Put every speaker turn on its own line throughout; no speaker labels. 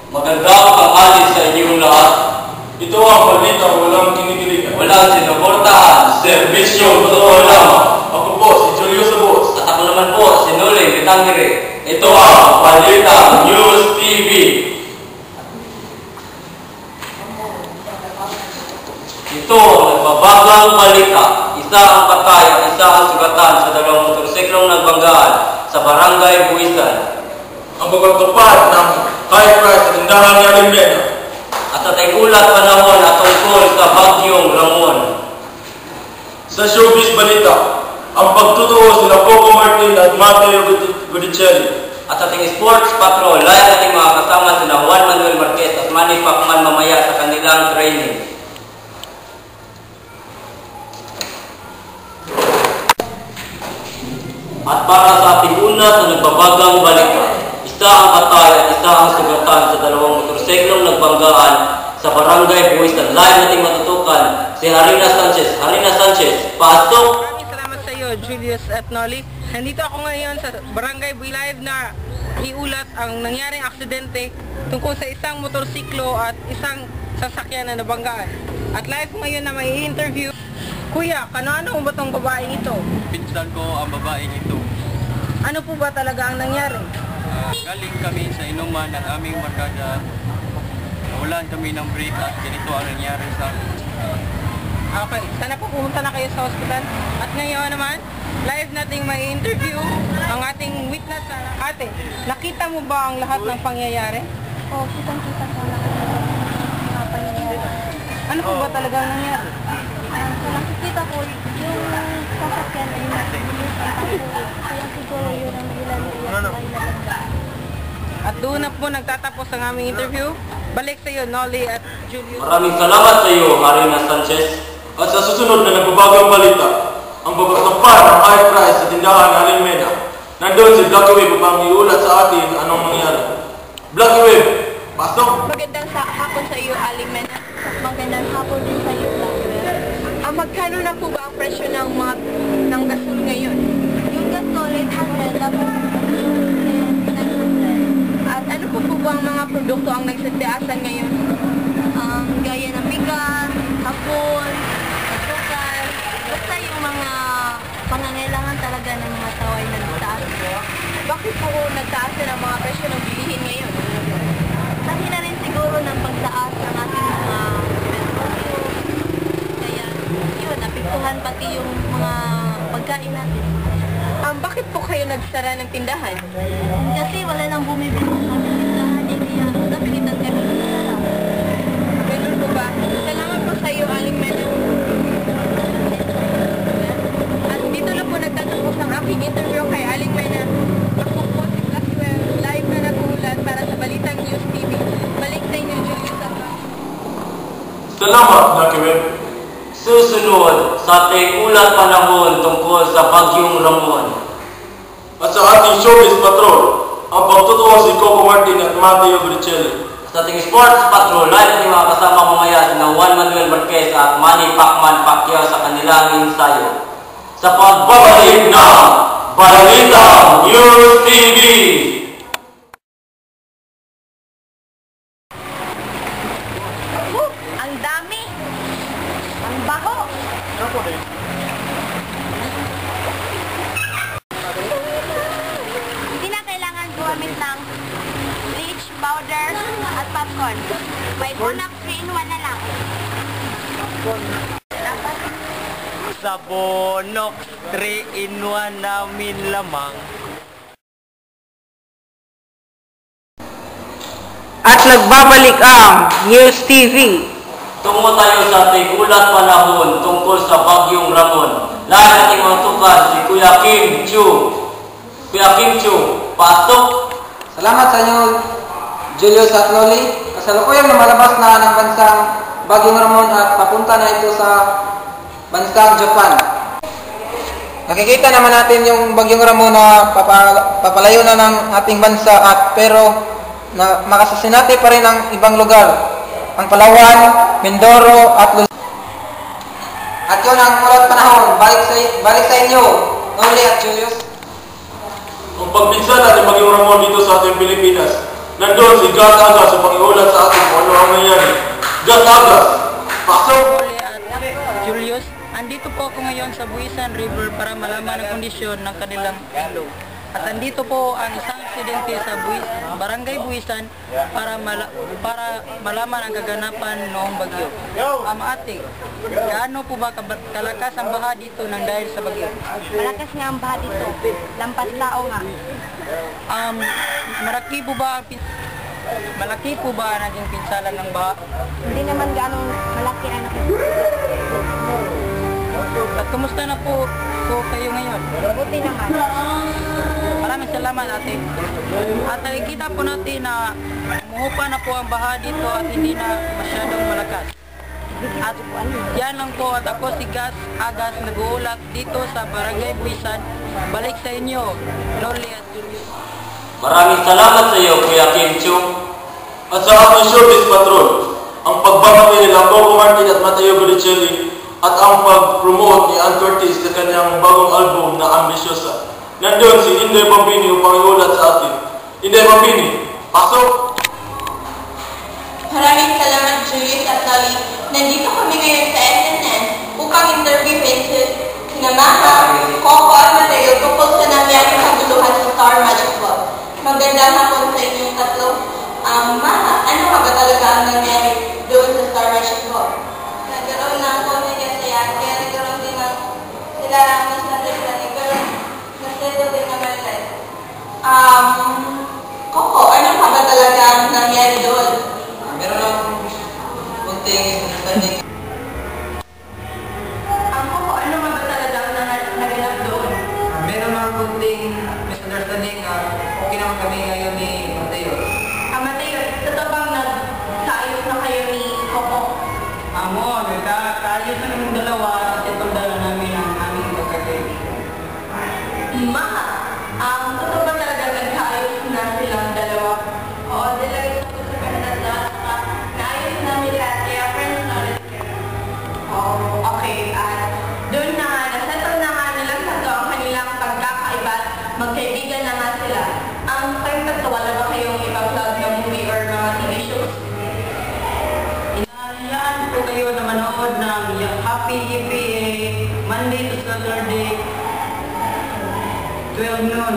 Magandang tanghali sa inyong lahat. Ito ang balita walang kinikilingan. Walang sinuportahan. Serbisyong totoo lamang. Ako po si Julio Sabos. At ako naman po si Noli Bitangere. Ito ang Balita News TV. Ito ang nagbabagang balita. Isa ang patay at isa ang sugatan sa dalawang motorsiklong nagbanggaan sa Barangay Buisan. Ang pagtupad ng high price sa tindahan ni Alimena. At atay ulat panahon at tungkol sa Bagyong Ramon.
Sa showbiz balita, ang pagtutuos nila Coco Martin at Mateo Gudicelli.
At ating sports patrol, lahat ating mga kasama sila Juan Manuel Marquez at Manny Pacman mamaya sa kanilang training. At para sa ating ulat na nagbabagang balita, isa ang patay at isa ang sugatan sa dalawang motorsiklong nagbanggaan sa Barangay Buisan. Live nating matutukan si Harina Sanchez. Harina Sanchez, pasok!
Maraming salamat sa iyo, Julius at Noli. Nandito ako ngayon sa Barangay Live na iulat ang nangyaring aksidente tungkol sa isang motorsiklo at isang sasakyan na nabanggaan. At live ngayon na may interview. Kuya, ano ba itong babaeng ito?
Pinsan ko ang babaeng ito.
Ano po ba talaga ang nangyari?
Galing kami sa inuman ng aming barkada. Nawalan kami ng break at ganito ang nangyari sa amin.
Okay, sana po pumunta na kayo sa hospital. At ngayon naman, live nating may interview ang ating witness na ate. Nakita mo ba ang lahat ng pangyayari?
Oo, kitang-kita ko lahat ng mga pangyayari.
Ano po ba talagang nangyari?
So nakikita ko yung sasakyan ay nakabulis ang pagkulit. Kaya siguro yun ang ilan ay nalanda.
At doon na po nagtatapos ang aming interview. Balik sa iyo, Noli at Julius.
Maraming salamat sa iyo, Harina Sanchez.
At sa susunod na nagbabagang balita, ang pagtupad ng high price sa tindahan ni Alimena. Nandun si Blacky Web upang iulat sa atin anong nangyari. Blacky Web, pasok!
Magandang hapon sa iyo, Alimena. Magandang hapon din sa iyo, Blacky Web. Magkano na po ba ang presyo ng gasol ngayon? Yung gasol, 800, tapos 900. At ano po ba ang mga produkto ang nagsitaasan ngayon? Gaya ng bigas, hapon, asukal, basta yung mga pangangailangan talaga ng mga tao ay nagtaas. Bakit po nagtaas ang mga presyo ng bilihin ngayon? Kasi na rin siguro ng pagtaas ng ating mga petrolyo. Kaya yun, napiktuhan pati yung mga pagkain natin.
Bakit po kayo nagsara ng tindahan?
Kasi wala nang bumibili sa ating tindahan, kaya napilitan kami sa sarap.
Ganun po ba? Salamat po sa iyo, Alimena. At dito na po nagtatapos ang aking interview kay Alimena. Ako po si Blackwell, live na nag-uulat para sa Balitang News TV. Balik sa inyo, Julius at Noli.
Salamat, Blacky Web.
Susunod sa ating ulat panahon tungkol sa Bagyong Ramon.
At sa ating showbiz patrol, ang pagtutuos si Coco Martin at Mateo Gudicelli.
Sa ating sports patrol, live nating mga kasama mamaya sina Juan Manuel Marquez at Manny Pacman Pacquiao sa kanilang ensayo. Sa pagbabalik ng Balita News TV.
Ang dami! Ang baho! Hindi na kailangan gumamit ng bleach, powder, at popcorn. May Bonac 3-in-1 na lang.
Sa Bonox 3-in-1 namin lamang.
At nagbabalik ang News TV.
Tungo tayo sa ating ulat panahon tungkol sa Bagyong Ramon. Lahat nating mga tukan si Kuya Kim Chu. Kuya Kim Chu, pasok!
Salamat sa inyo, Julius at Noli. Kasalukuyang lumalabas na ng bansang Bagyong Ramon at papunta na ito sa bansang Japan. Nakikita naman natin yung Bagyong Ramon na papalayo na ng ating bansa pero makasasinati pa rin ang ibang lugar. Ang Palawan, Mindoro at Luzon. At yun ang ulat panahon. Balik sa inyo, Noli at Julius.
Ang pagpinsan natin Bagyong Ramon dito sa ating Pilipinas Nandun si Gat Agas sa pangiulat sa atin kung ano ang nangyari. Gat Agas, pasok!
Ole at Julius, andito po ako ngayon sa Buisan River para malaman ang kondisyon ng kanilang ilog. At andito po ang isang aksidente sa Barangay Buisan para malaman ang kaganapan noong bagyo. Ate, gaano po ba kalakas ang baha dito nang dahil sa bagyo?
Malakas nga ang baha dito. Lampas tao nga.
Malaki po ba ang naging pinsalan ng baha?
Hindi naman gaano malaki ang
At kumusta na po kayo ngayon?
Buti naman.
Maraming salamat, ate. At nakikita po natin na umuhupa na po ang baha dito at hindi na masyadong malakas. At yan lang po, at ako si Gas Agas nag-uulat dito sa Barangay Buisan. Balik sa inyo, Loli at Julius.
Maraming salamat sa iyo, Kuya Kim Chu.
At sa ating showbiz patrol, ang pagbabati nila Coco Martin at Mateo Bonicelli at ang pag-promote ni Ann Curtis sa kanyang bagong album na Ambisyosa. Nandun si Inday Bambini upang iulat sa atin. Inday Bambini, pasok!
Maraming salamat, Julius at Loli. Nandito kami ngayon sa SNN upang interviewin sina Maha, Coco at Mateo tungkol sa nangyari kaguluhan sa Star Magic Club. Magandang hapon sa inyong tatlo. Maha, ano ka ba talaga ang nangyari doon sa Star Magic Club? Nagkaroon ng konti kasayahan, kaya nagkaroon din ng sila mas nataglan, nagkaroon nasettle din naman lang. Coco, ano ka ba talaga ang nangyari doon?
Meron lang kunting misunderstanding.
Coco, ano nga ba talaga ang naganap doon?
Meron lang kunting misunderstanding. Okay naman kami ngayon ni Mateo.
Mateo, totoo bang nagkaayos na kayo ni Coco?
Amo, nagkaayos na ng dalawa at itong dala namin ang aming pagkakaibigan.
Maha, totoo ba talaga nagkaayos na silang dalawa? Oo, dalawa sa kanila at naayos namin lahat, kaya friends na ulit kayo. Oh, okay, at doon na nga, nasettle na nga nilang tatlo ang kanilang pagkakaiba at magkaibigan na nga sila. Kayong tatlo, wala ba kayong ipa-vlog na movie or mga TV shows?
Inaayahan po kayo na manood ng Happy EPA Monday to Saturday 12 noon.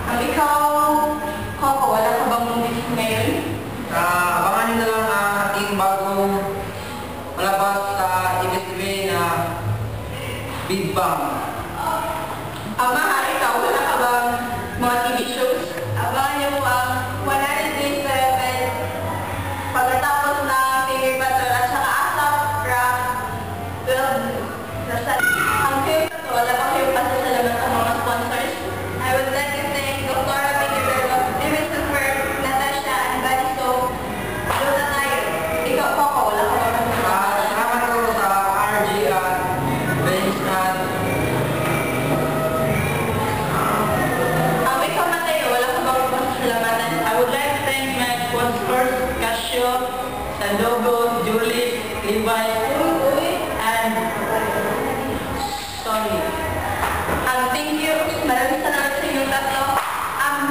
Ikaw, Coco, wala ka bang movies ngayon?
Abangan nyo na lang ang ating bagong malabas sa ABS-CBN na Big Bang.
Maha, ikaw, wala ka bang mga TV shows? Abangan niyo po ang 100 Days Forever pagkatapos ng Finger Battle at saka Asap Rock 12. Ang kayo pa to, wala pa kayo pasasalamat sa mga sponsors? I would like to thank Dr. Miguel, David Super, Natasha, and Buddy Soap. Doon na tayo. Ikaw, Coco, wala ka bang pasasalamat?
Salamat ko sa RG at Bench at
Ikaw, Mateo, wala ka bang pasasalamatan?
I would like to thank my sponsors, Casio, Sandogo, Julie, Levi, and Sony.
Thank you. Maraming salamat sa inyong tatlo.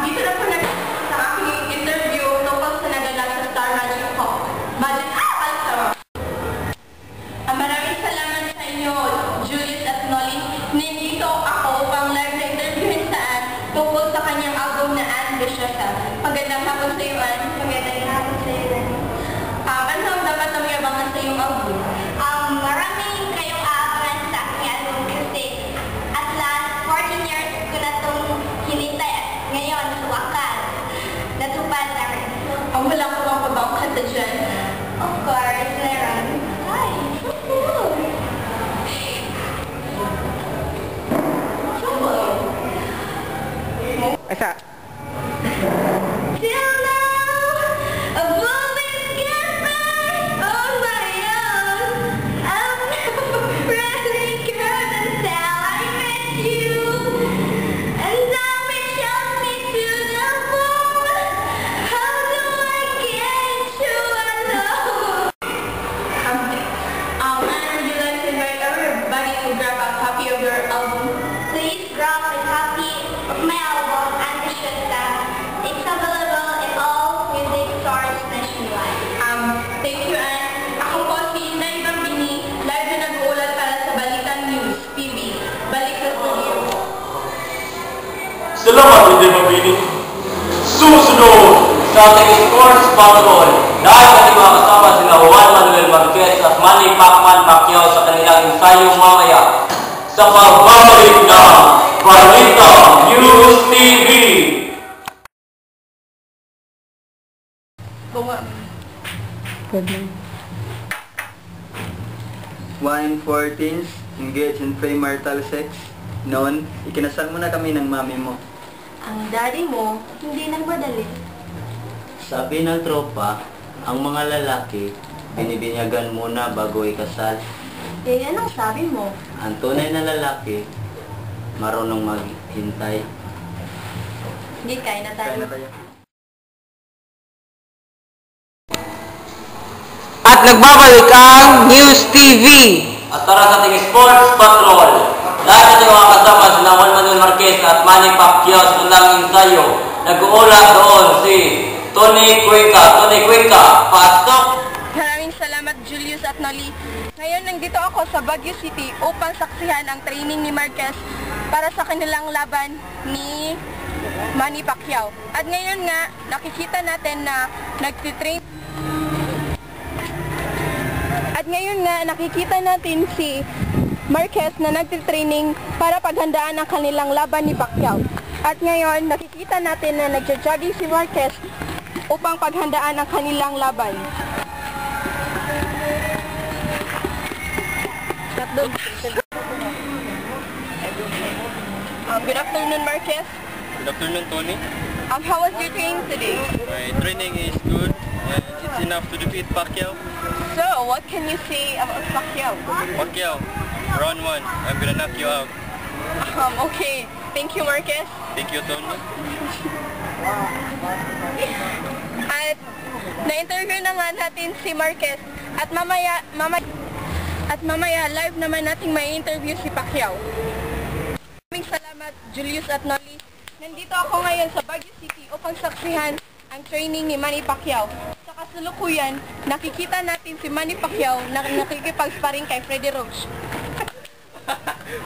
Dito na po nagtatapos sa aking interview tungkol sa naganap sa Star Magic Club. Maraming salamat sa inyo, Julius at Noli. Nandito ako upang live na interviewin sa Ann tungkol sa kanyang album na Ambisyosa. Magandang hapon sa iyo, Ann. Magandang hapon sa iyo. Ano ang dapat na may abangan sa iyong album? Maraming kayong aabangan sa aking album kasi at last 14 years ko na itong hinintay at ngayon sa wakas natupad na rin. Wala ko bang pabang kanta dyan? Of course, meron. Hi!
Asa?
Till now, I've always got by on my own. I've never really cared until I met you. And now it shot me to the bone. How do I get you alone? Would you like to invite everybody to grab a copy of your album? Please grab a copy of my album, Ambitious.
Salamat, hindi mabini. Susunod!
Sa ating sports patrol, dahil ating mga kasama sila Juan Manuel Marquez at Manny Pacquiao sa kanilang ensayong mamaya sa pagbabalik ng Balita News TV.
Wine 14s, engaged in premarital sex. Noon, ikinasal mo na kami ng mami mo.
Ang daddy mo, hindi nagmadali.
Sabi ng tropa, ang mga lalaki, binibinyagan muna bago ikasal.
Eh, anong sabi mo?
Ang tunay na lalaki, marunong maghintay.
Hindi, kain na tayo.
At nagbabalik ang News TV.
At tara sa ating sports patrol. Dahil sa ating mga kasama sila Juan Manuel Marquez at Manny Pacquiao sa kanilang ensayo, nag-uula doon si Tony Cuenca. Tony Cuenca, pasok!
Maraming salamat Julius at Noli. Ngayon nandito ako sa Baguio City upang saksihan ang training ni Marquez para sa kanilang laban ni Manny Pacquiao. At ngayon nga, nakikita natin na nagtitrain. At ngayon nga, nakikita natin si Marquez na nagtitraining para paghandaan ang kanilang laban ni Pacquiao. At ngayon, nakikita natin na nagja-jogging si Marquez upang paghandaan ang kanilang laban. Good afternoon, Marquez.
Good afternoon, Tony.
How was your training today?
My training is good and it's enough to defeat Pacquiao.
So, what can you say about Pacquiao?
Pacquiao, round 1, I'm gonna knock you out.
Okay. Thank you, Marquez.
Thank you, Tony.
At na-interview na nga natin si Marquez at mamaya live naman nating may interview si Pacquiao. Maraming salamat Julius at Noli. Nandito ako ngayon sa Baguio City upang saksihan ang training ni Manny Pacquiao. Sa kasalukuyan, nakikita natin si Manny Pacquiao na nakikipag-sparring kay Freddie Roach.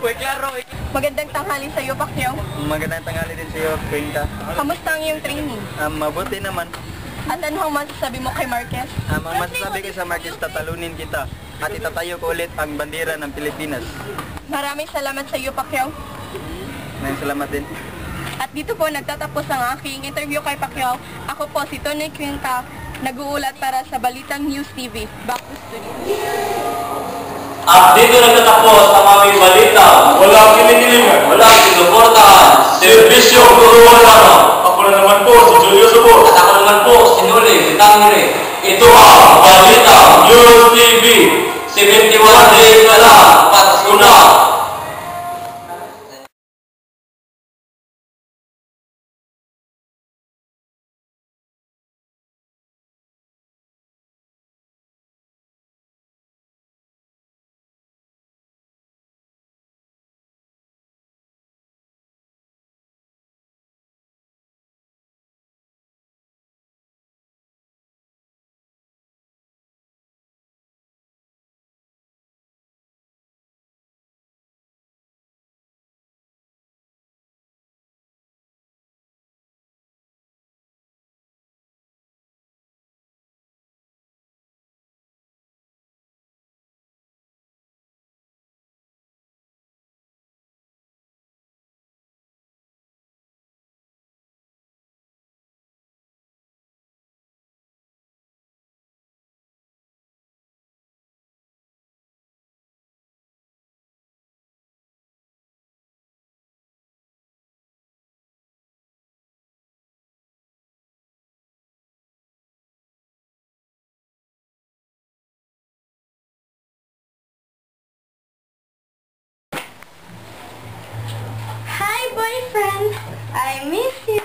Uy, klaro.
Magandang tanghali sa iyo, Pacquiao.
Magandang tanghali din sa iyo, Cuenca.
Kamusta ang iyong training?
Mabuti naman.
At ano ang masasabi mo kay Marquez?
Ang masasabi ko sa Marquez, tatalunin kita at itatayo ko ulit ang bandera ng Pilipinas.
Maraming salamat sa iyo, Pacquiao.
Maraming salamat din.
At dito po nagtatapos ang aking interview kay Pacquiao. Ako po si Tony Cuenca, nag-uulat para sa Balitang News TV. Back to studio.
At dito nagtatapos ang aming balita.
Walang kinikilingan.
Walang sinuportahan.
Servisyo Kuruan lamang. Ako na naman po, si Julio Subor.
At ako naman po, sinuli, bitangire.
Ito ang Balita News TV.
71 days na lang, patas ko na.
Boyfriend, I miss you.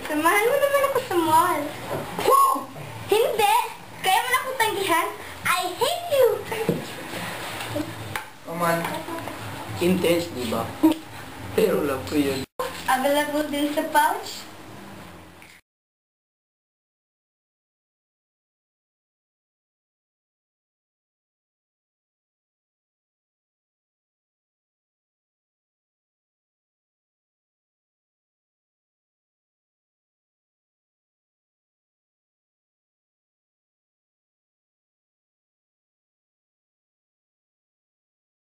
Samahan mo naman ako sa mall. Woo! Hindi! Kaya mo na akong tanggihan. I hate you!
Aman, intense, di ba? Pero love ko yun.
Available din sa pouch.